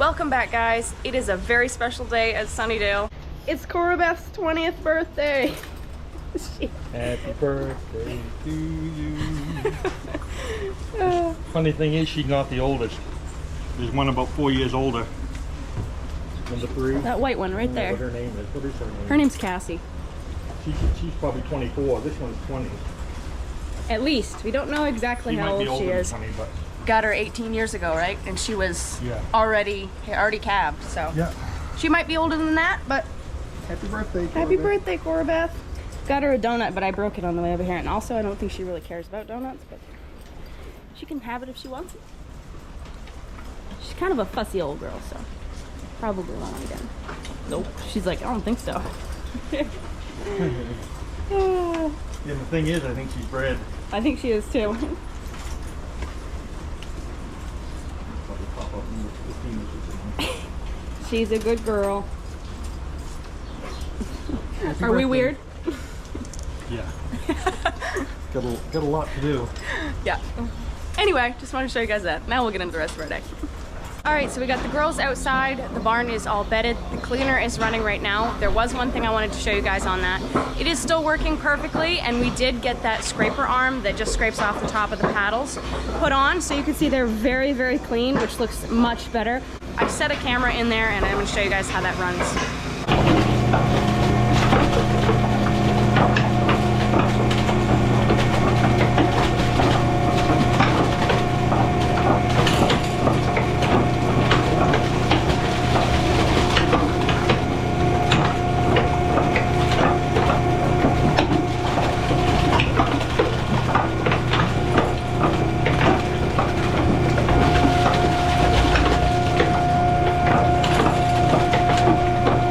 Welcome back, guys. It is a very special day at Sunnydale. It's Cora Beth's 20th birthday. Happy birthday to you. Funny thing is, she's not the oldest. There's one about 4 years older. Number 3. That white one right there. What her name is. What is her name? Her name's Cassie. She's probably 24. This one's 20. At least. We don't know exactly how old she is. 20, but got her 18 years ago, right? And she was already calved, so yeah. She might be older than that, but Happy birthday, Cora happy Beth. birthday, Cora Beth. Got her a donut, but I broke it on the way over here. And also, I don't think she really cares about donuts, but she can have it if she wants it. She's kind of a fussy old girl, so probably won't again. Nope. She's like, I don't think so. Yeah, the thing is, I think she's bred. I think she is too. Probably pop up in the She's a good girl. Happy Are we birthday. weird? Yeah. got a lot to do. Yeah. Anyway, just wanted to show you guys that. Now we'll get into the rest of our day. All right, so we got the girls outside. The barn is all bedded. The cleaner is running right now. There was one thing I wanted to show you guys on that. It is still working perfectly, and we did get that scraper arm that just scrapes off the top of the paddles put on, so you can see they're very, very clean, which looks much better. I set a camera in there, and I'm gonna show you guys how that runs.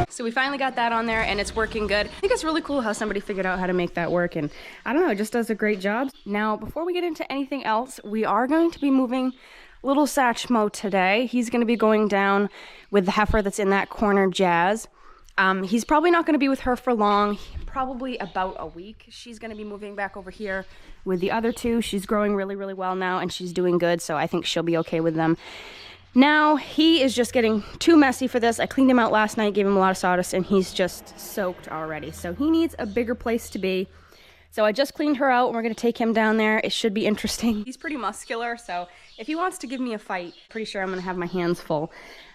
So we finally got that on there and it's working good. I think it's really cool how somebody figured out how to make that work, and I don't know, it just does a great job. Now, before we get into anything else, we are going to be moving little Satchmo today. He's going to be going down with the heifer that's in that corner, Jazz. He's probably not going to be with her for long, probably about a week. She's going to be moving back over here with the other two. She's growing really, really well now and she's doing good, so I think she'll be okay with them. Now, he is just getting too messy for this. I cleaned him out last night, gave him a lot of sawdust, and he's just soaked already. So he needs a bigger place to be. So I just cleaned her out, and we're gonna take him down there. It should be interesting. He's pretty muscular, so if he wants to give me a fight, pretty sure I'm gonna have my hands full.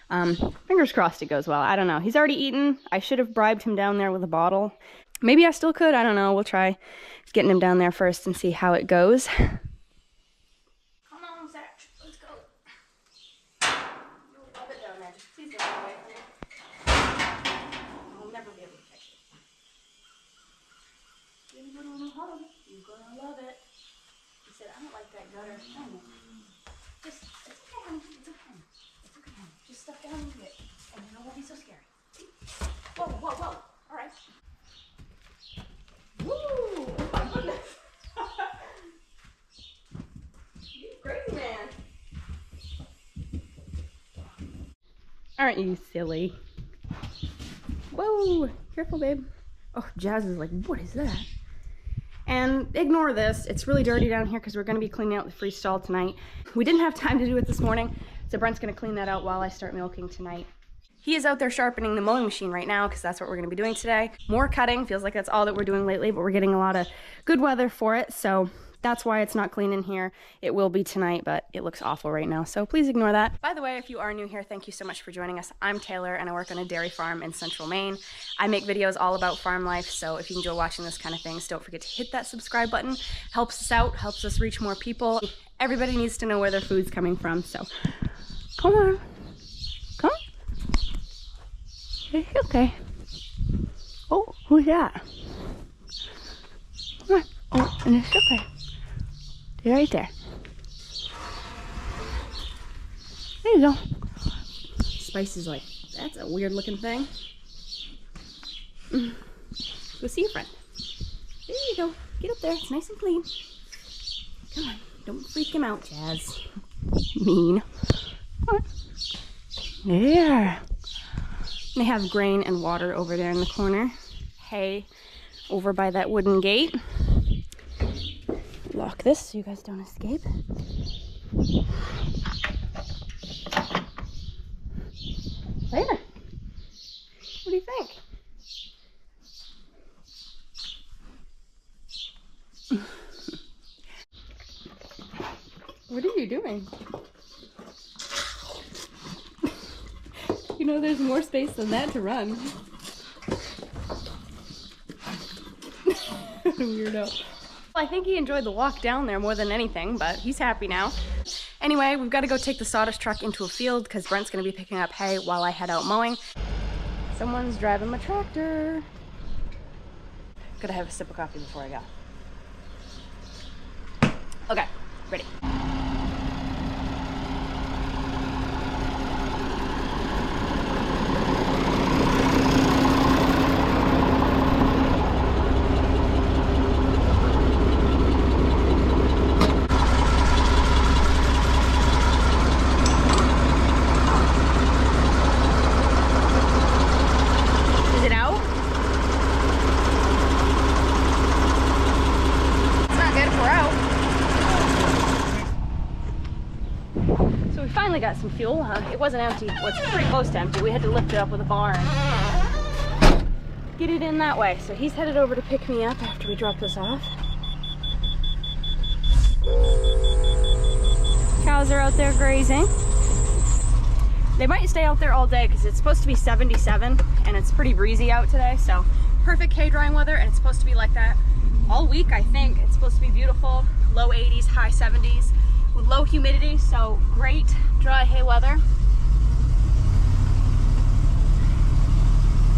Fingers crossed it goes well. I don't know. He's already eaten. I should have bribed him down there with a bottle. Maybe I still could. I don't know. We'll try getting him down there first and see how it goes. You're gonna love it. He said, I don't like that gutter. No. Just, it's okay, honey. It's okay. It's okay, honey. Just stuff down into it, and then it won't be so scary. Whoa, whoa, whoa. All right. Woo! Oh my goodness. You crazy man. Aren't you silly? Whoa! Careful, babe. Oh, Jazz is like, what is that? And ignore this, it's really dirty down here because we're going to be cleaning out the free stall tonight. We didn't have time to do it this morning, so Brent's going to clean that out while I start milking tonight. He is out there sharpening the mowing machine right now because that's what we're going to be doing today. More cutting, feels like that's all that we're doing lately, but we're getting a lot of good weather for it, so that's why it's not clean in here. It will be tonight, but it looks awful right now, so please ignore that. By the way, if you are new here, thank you so much for joining us. I'm Taylor, and I work on a dairy farm in central Maine. I make videos all about farm life, so if you enjoy watching this kind of things, don't forget to hit that subscribe button. Helps us out, helps us reach more people. Everybody needs to know where their food's coming from, so come on. Come on. Okay. Oh, who's that? Come on. Oh, and it's okay. They're right there. There you go. Spice is like, that's a weird looking thing. Go see your friend. There you go. Get up there. It's nice and clean. Come on. Don't freak him out, Jazz. Mean. Come on. There. They have grain and water over there in the corner. Hay over by that wooden gate. Lock this so you guys don't escape. There. What do you think? What are you doing? You know, there's more space than that to run. Weirdo. I think he enjoyed the walk down there more than anything, but he's happy now. Anyway, we've got to go take the sawdust truck into a field because Brent's going to be picking up hay while I head out mowing. Someone's driving my tractor. Gotta have a sip of coffee before I go. Okay, ready. Got some fuel. It wasn't empty. Well, it's pretty close to empty. We had to lift it up with a bar and get it in that way. So he's headed over to pick me up after we drop this off. Cows are out there grazing. They might stay out there all day because it's supposed to be 77 and it's pretty breezy out today. So perfect hay drying weather, and it's supposed to be like that all week. I think it's supposed to be beautiful. Low 80s, high 70s. With low humidity, so great dry hay weather,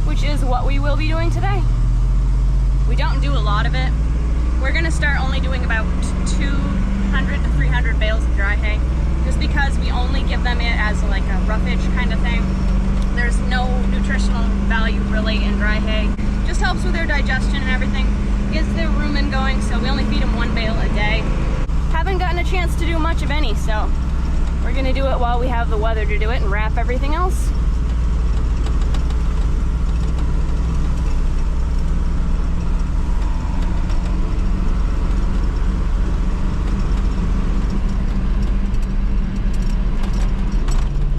which is what we will be doing today. We don't do a lot of it. We're gonna start only doing about 200 to 300 bales of dry hay, just because we only give them it as like a roughage kind of thing. There's no nutritional value really in dry hay. Just helps with their digestion and everything, gets their rumen going, so we only feed them 1 bale a day. Haven't gotten a chance to do much of any, so we're gonna do it while we have the weather to do it and wrap everything else.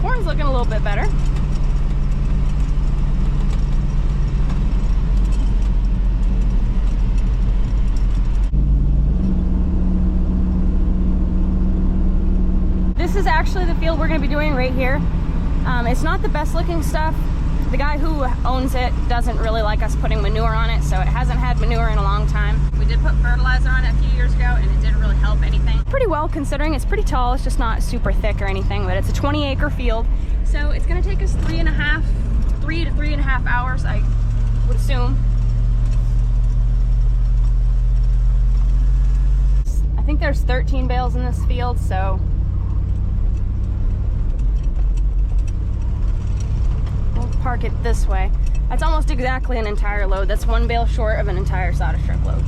Corn's looking a little bit better. This is actually the field we're going to be doing right here. It's not the best looking stuff. The guy who owns it doesn't really like us putting manure on it, so it hasn't had manure in a long time. We did put fertilizer on it a few years ago and it didn't really help anything. Pretty well considering. It's pretty tall, it's just not super thick or anything, but it's a 20-acre field. So it's going to take us 3 to 3.5 hours, I would assume. I think there's 13 bales in this field, so park it this way. That's almost exactly an entire load. That's 1 bale short of an entire sawdust truck load.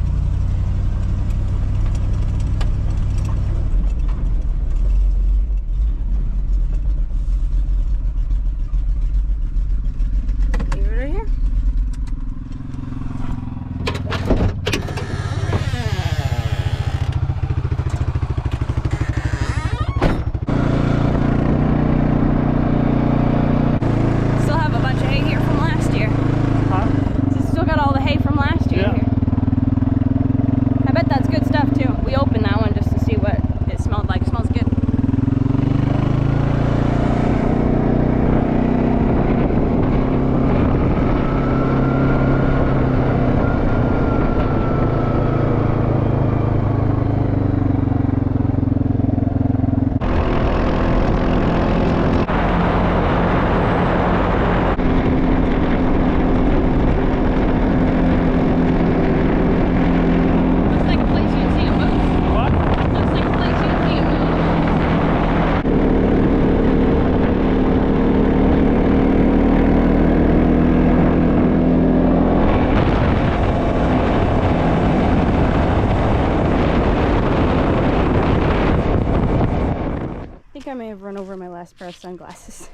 Leave it right here. I may have run over my last pair of sunglasses.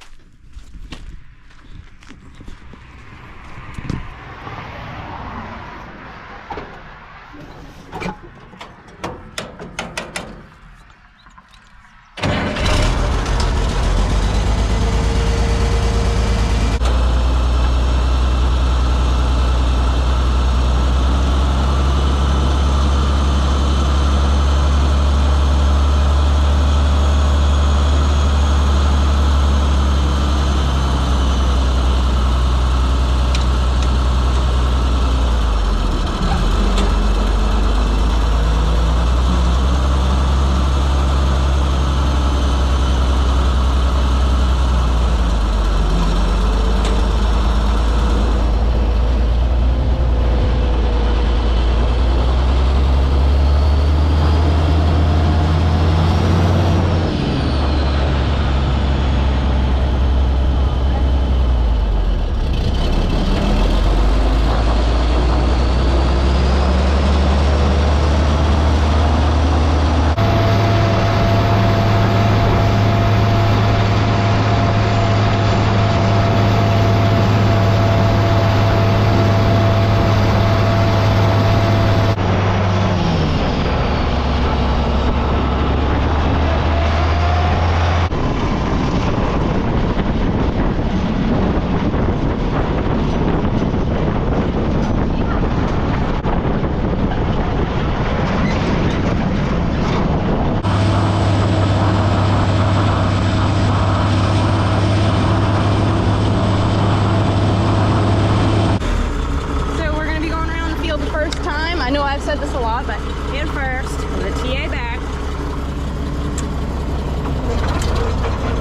a lot, but in first, with the TA back.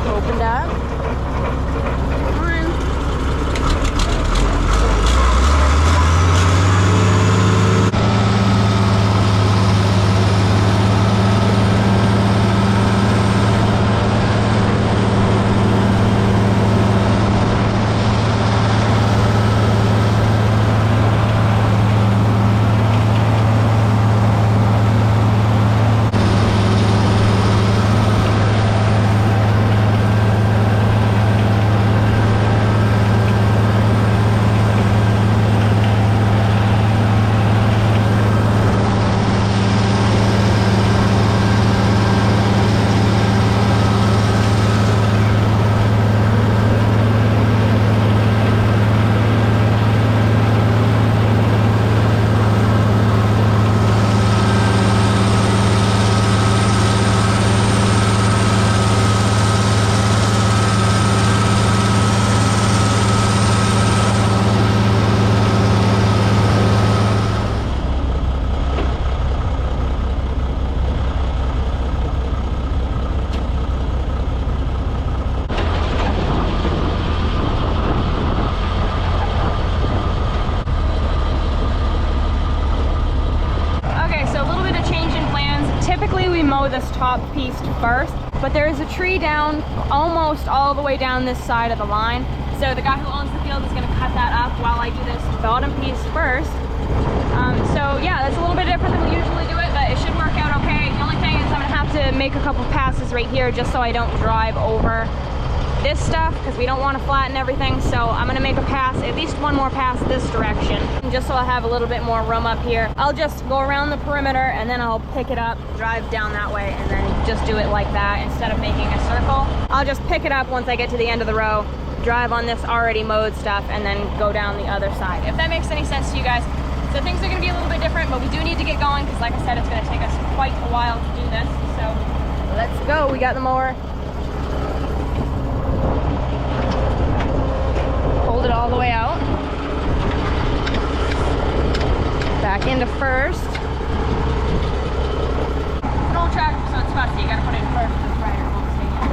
Opened up. Come on. This top piece first, but there is a tree down almost all the way down this side of the line, so the guy who owns the field is going to cut that up while I do this bottom piece first. So yeah, that's a little bit different than we usually do it, but it should work out okay. The only thing is I'm going to have to make a couple passes right here just so I don't drive over this stuff, because we don't want to flatten everything. So I'm going to make a pass, at least one more pass this direction, just so I'll have a little bit more room up here. I'll just go around the perimeter and then I'll pick it up, drive down that way, and then just do it like that instead of making a circle. I'll just pick it up once I get to the end of the row, drive on this already mowed stuff, and then go down the other side, if that makes any sense to you guys. So things are going to be a little bit different, but we do need to get going, because like I said, it's going to take us quite a while to do this. So let's go. We got the mower. Hold it all the way out. Back into first. It's an old tractor, so it's fussy. You gotta put it in first with the rider. It won't stay in.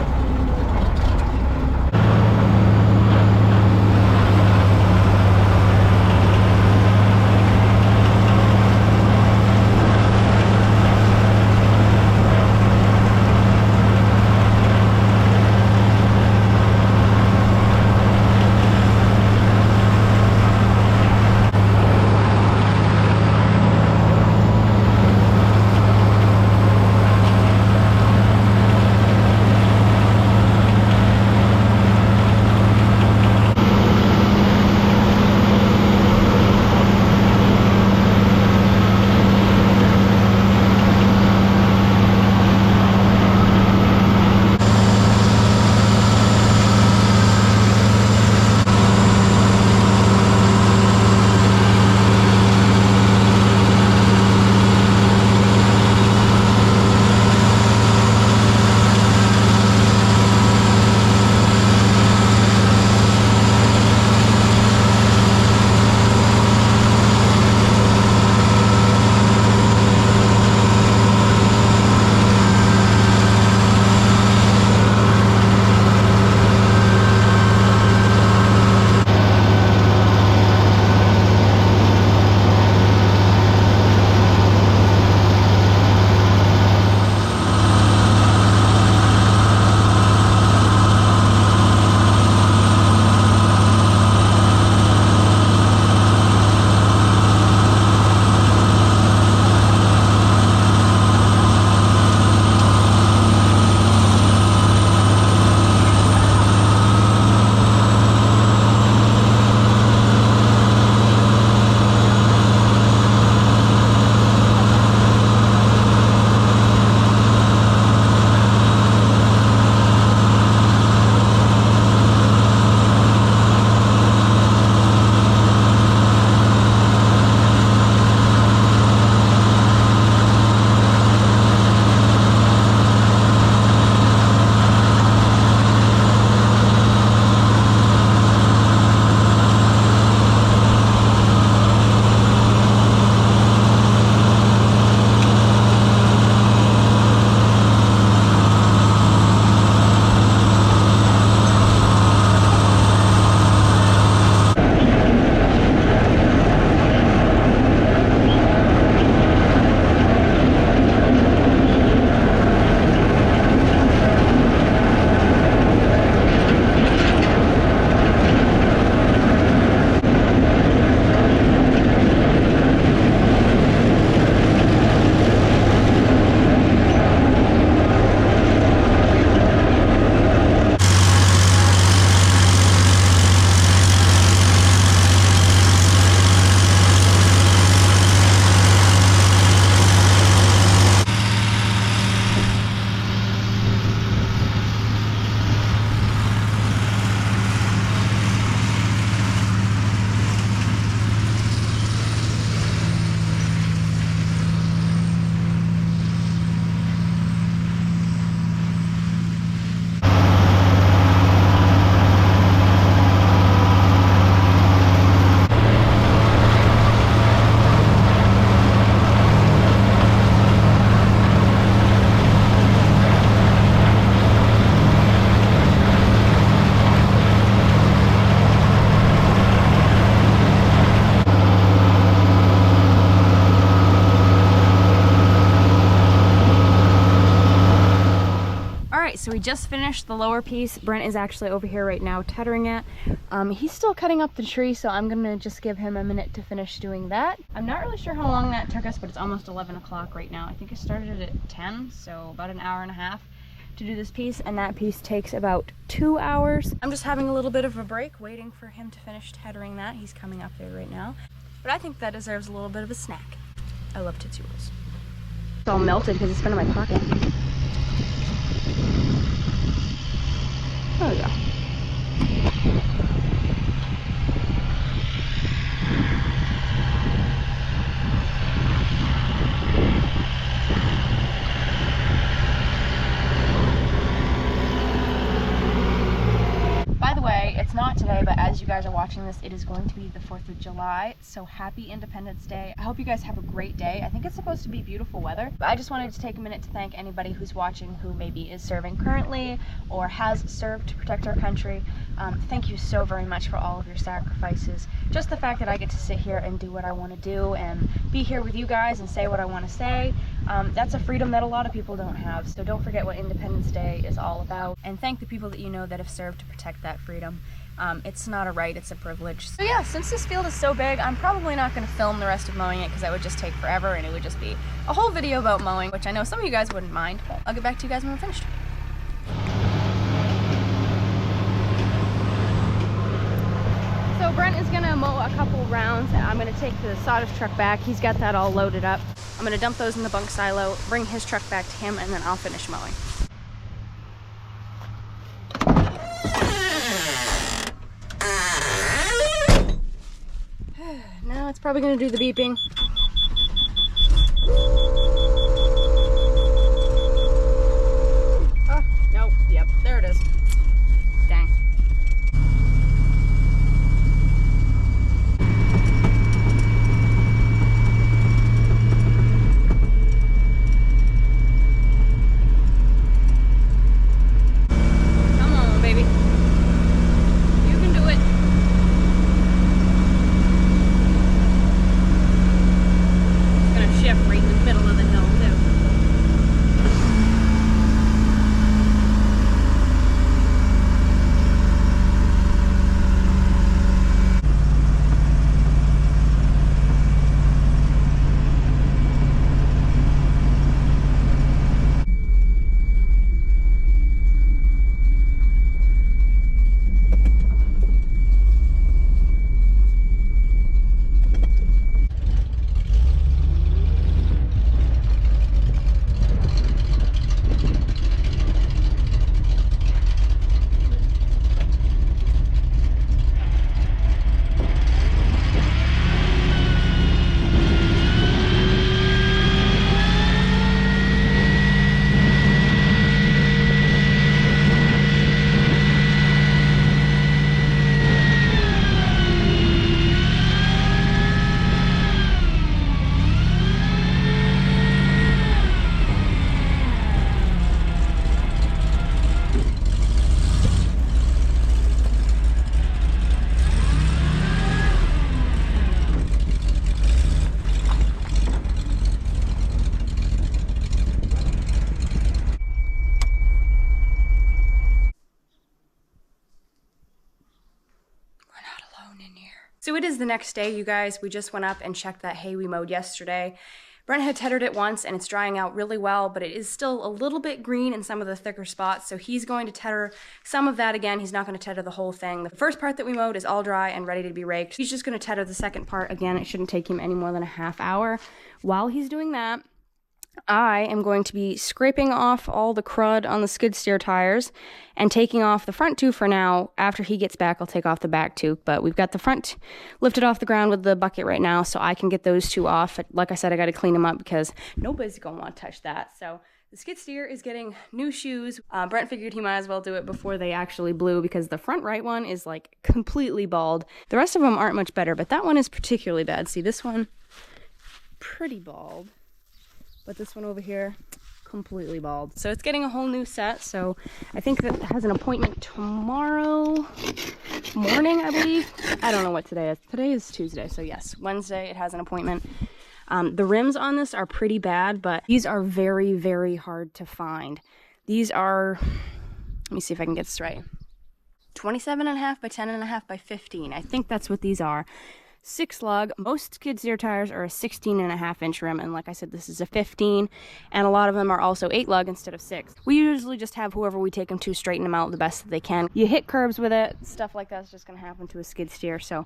We just finished the lower piece. Brent is actually over here right now tethering it. He's still cutting up the tree, so I'm gonna just give him a minute to finish doing that. I'm not really sure how long that took us, but it's almost 11 o'clock right now. I think I started at 10, so about an hour and a half to do this piece, and that piece takes about 2 hours. I'm just having a little bit of a break, waiting for him to finish tethering that. He's coming up there right now. But I think that deserves a little bit of a snack. I love Tootsie Rolls. It's all melted because it's been in my pocket. Oh yeah. By the way, it's not today, but as you guys are watching this, it is going to be the 4th of July, so happy Independence Day. I hope you guys have a great day. I think it's supposed to be beautiful weather, but I just wanted to take a minute to thank anybody who's watching who maybe is serving currently or has served to protect our country. Thank you so very much for all of your sacrifices. Just the fact that I get to sit here and do what I want to do and be here with you guys and say what I want to say, that's a freedom that a lot of people don't have. So don't forget what Independence Day is all about, and thank the people that you know that have served to protect that freedom. It's not a right, it's a privilege. So yeah, since this field is so big, I'm probably not going to film the rest of mowing it because that would just take forever and it would just be a whole video about mowing, which I know some of you guys wouldn't mind, but I'll get back to you guys when we're finished. So Brent is gonna mow a couple rounds and I'm gonna take the sawdust truck back. He's got that all loaded up. I'm gonna dump those in the bunk silo, bring his truck back to him, and then I'll finish mowing. Now it's probably gonna do the beeping. Oh, nope, yep, there it is. Dang. Come on, baby. You can do it. Shift right in the middle of the hill too. So it is the next day, you guys. We just went up and checked that hay we mowed yesterday. Brent had tethered it once and it's drying out really well, but it is still a little bit green in some of the thicker spots. So he's going to tether some of that again. He's not going to tether the whole thing. The first part that we mowed is all dry and ready to be raked. He's just going to tether the second part again. It shouldn't take him any more than a half hour. While he's doing that, I am going to be scraping off all the crud on the skid steer tires and taking off the front two for now. After he gets back, I'll take off the back two, but we've got the front lifted off the ground with the bucket right now, so I can get those two off. Like I said, I got to clean them up because nobody's going to want to touch that. So the skid steer is getting new shoes. Brent figured he might as well do it before they actually blew because the front right one is like completely bald. The rest of them aren't much better, but that one is particularly bad. See, this one, pretty bald. But this one over here, completely bald. So it's getting a whole new set. So I think that it has an appointment tomorrow morning, I believe. I don't know what today is. Today is Tuesday, so yes, Wednesday it has an appointment. The rims on this are pretty bad, but these are very, very hard to find. These are Let me see if I can get this right. 27.5 by 10.5 by 15. I think that's what these are. 6 lug. Most skid steer tires are a 16.5-inch rim, and like I said, this is a 15, and a lot of them are also 8 lug instead of 6. We usually just have whoever we take them to straighten them out the best that they can. You hit curbs with it, stuff like that's just going to happen to a skid steer, so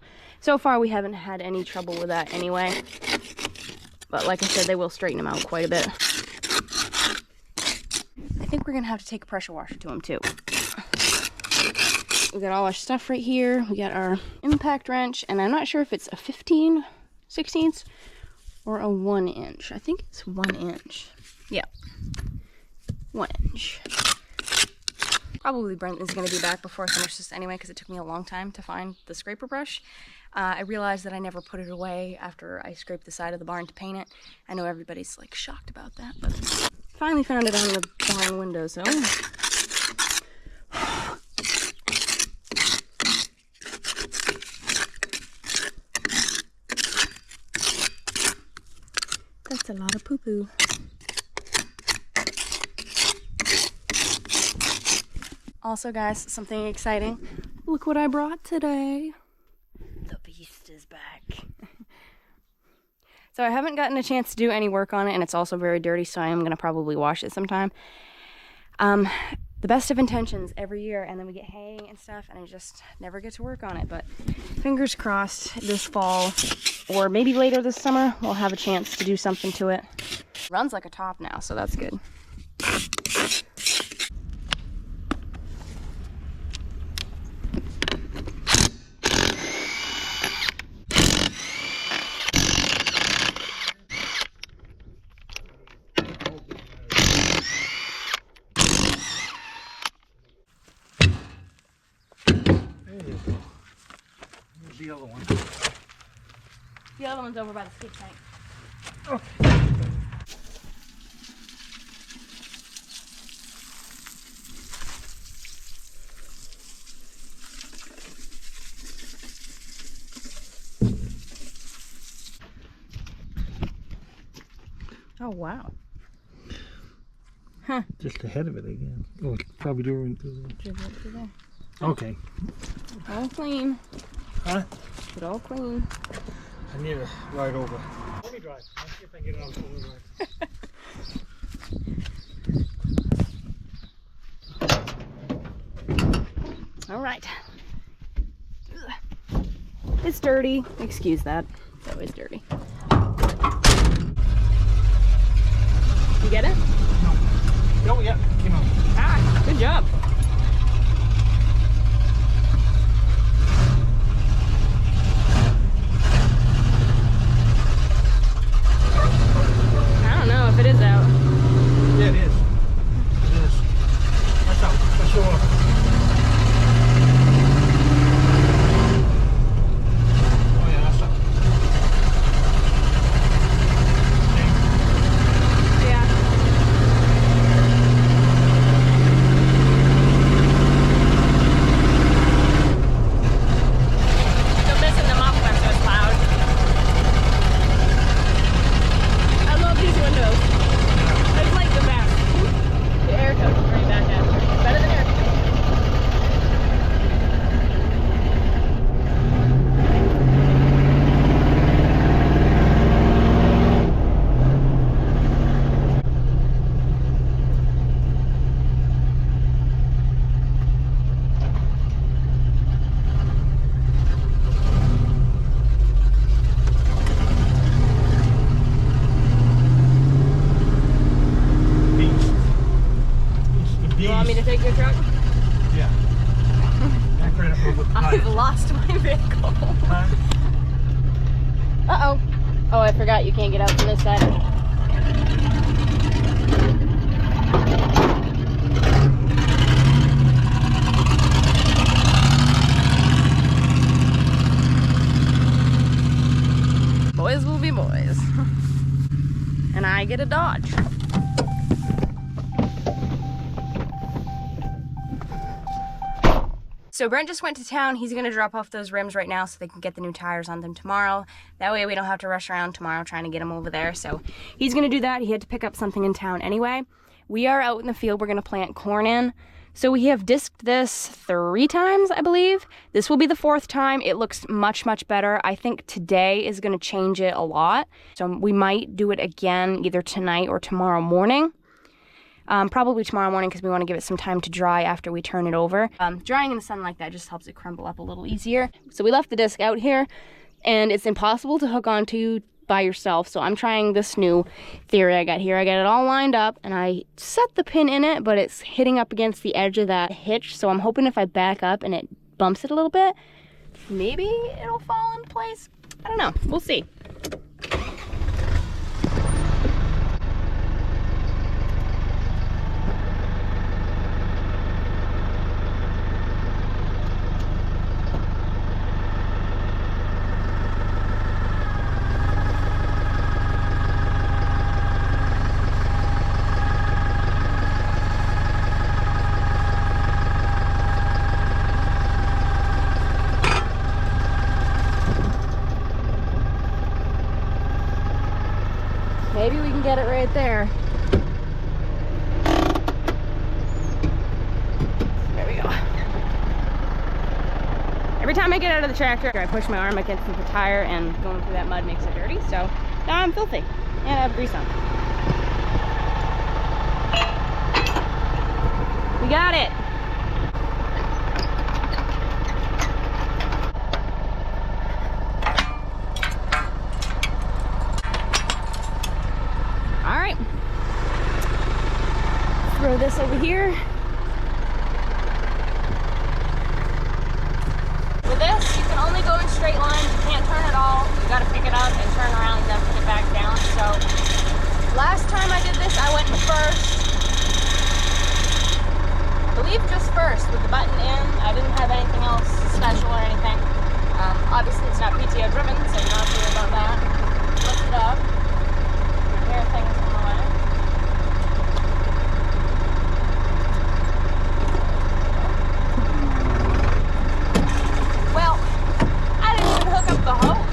far we haven't had any trouble with that anyway. But like I said, they will straighten them out quite a bit. I think we're going to have to take a pressure washer to them too. We got all our stuff right here. We got our impact wrench, and I'm not sure if it's a 15/16 or a 1-inch. I think it's 1 inch. Yeah, 1 inch. Probably Brent is going to be back before I finish this anyway, because it took me a long time to find the scraper brush. I realized that I never put it away after I scraped the side of the barn to paint it. I know everybody's like shocked about that, but finally found it on the barn window, so. That's a lot of poo-poo. Also, guys, something exciting. Look what I brought today. The beast is back. So I haven't gotten a chance to do any work on it, and it's also very dirty, so I am going to probably wash it sometime. The best of intentions every year, and then we get hay and stuff, and I just never get to work on it. But fingers crossed this fall, or maybe later this summer, we'll have a chance to do something to it. Runs like a top now, so that's good. The other one. The other one's over by the skid tank. Okay. Oh, wow. Huh. Just ahead of it again. Oh, probably doing it. Okay. All clean. Huh? It's all clean. I need to ride over. Let me drive. Let's see if I can get it on the ride. All right. It's dirty. Excuse that. It's always dirty. You get it? No. Oh, yeah. Came out. Ah, good job. I don't know if it is out. Yeah, it is. It is. That's out. For sure. Oh, yeah, that's out. Yeah. Still missing the muffler, so it's loud. I love these windows. It's like the best. The air comes right back at you. Better than air conditioning. You want me to take your truck? Yeah. Back right up over the I've tires. lost my vehicle. Huh? Uh-oh. Oh, I forgot you can't get out from this side. Boys will be boys. And I get a Dodge. So Brent just went to town. He's going to drop off those rims right now so they can get the new tires on them tomorrow. That way we don't have to rush around tomorrow trying to get them over there. So he's going to do that. He had to pick up something in town anyway. We are out in the field. We're going to plant corn in. So we have disked this 3 times, I believe. This will be the 4th time. It looks much, much better. I think today is going to change it a lot. So we might do it again either tonight or tomorrow morning. Probably tomorrow morning because we want to give it some time to dry after we turn it over. Drying in the sun like that just helps it crumble up a little easier. So we left the disc out here, and it's impossible to hook onto by yourself. So I'm trying this new theory I got here. I got it all lined up, and I set the pin in it, but it's hitting up against the edge of that hitch. So I'm hoping if I back up and it bumps it a little bit, maybe it'll fall in place. I don't know. We'll see. Maybe we can get it right there. There we go. Every time I get out of the tractor, I push my arm against the tire, and going through that mud makes it dirty. So now I'm filthy, and I have grease on. We got it. All right, throw this over here. With this, you can only go in straight lines. You can't turn at all. You got to pick it up and turn around and then put it back down. So last time I did this, I went first. I believe just first with the button in. I didn't have anything else special or anything. Obviously, it's not PTO driven, so you don't have to worry about that. Lift it up. Hear things on the way. Well, I didn't even hook up the hose.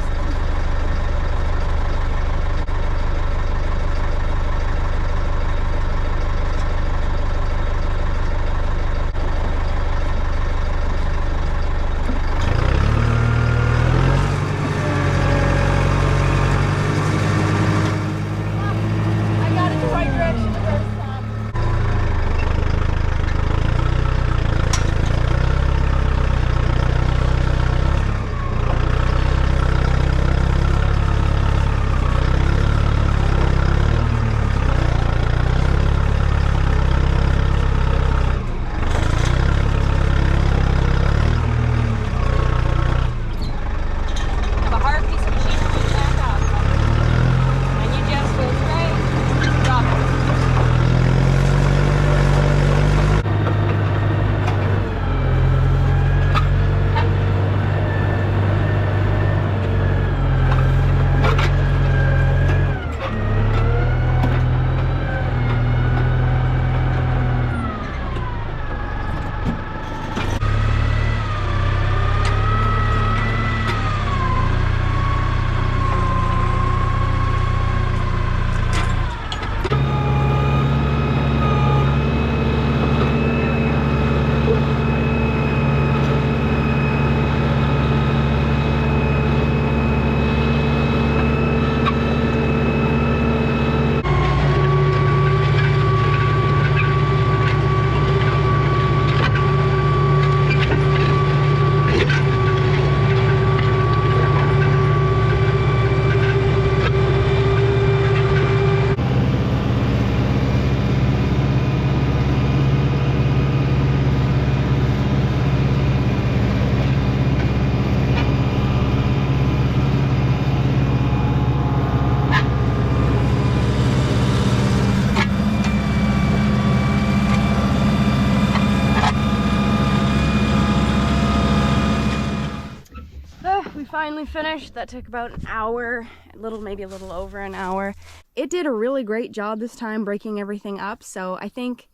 Finally finished. That took about an hour, maybe a little over an hour. It did a really great job this time breaking everything up, so I think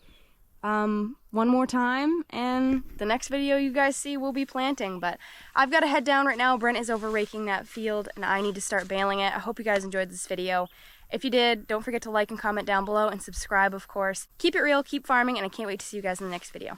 one more time and the next video you guys see will be planting. But I've got to head down right now. Brent is over raking that field and I need to start baling it. I hope you guys enjoyed this video. If you did, don't forget to like and comment down below and subscribe, of course. Keep it real, keep farming, and I can't wait to see you guys in the next video.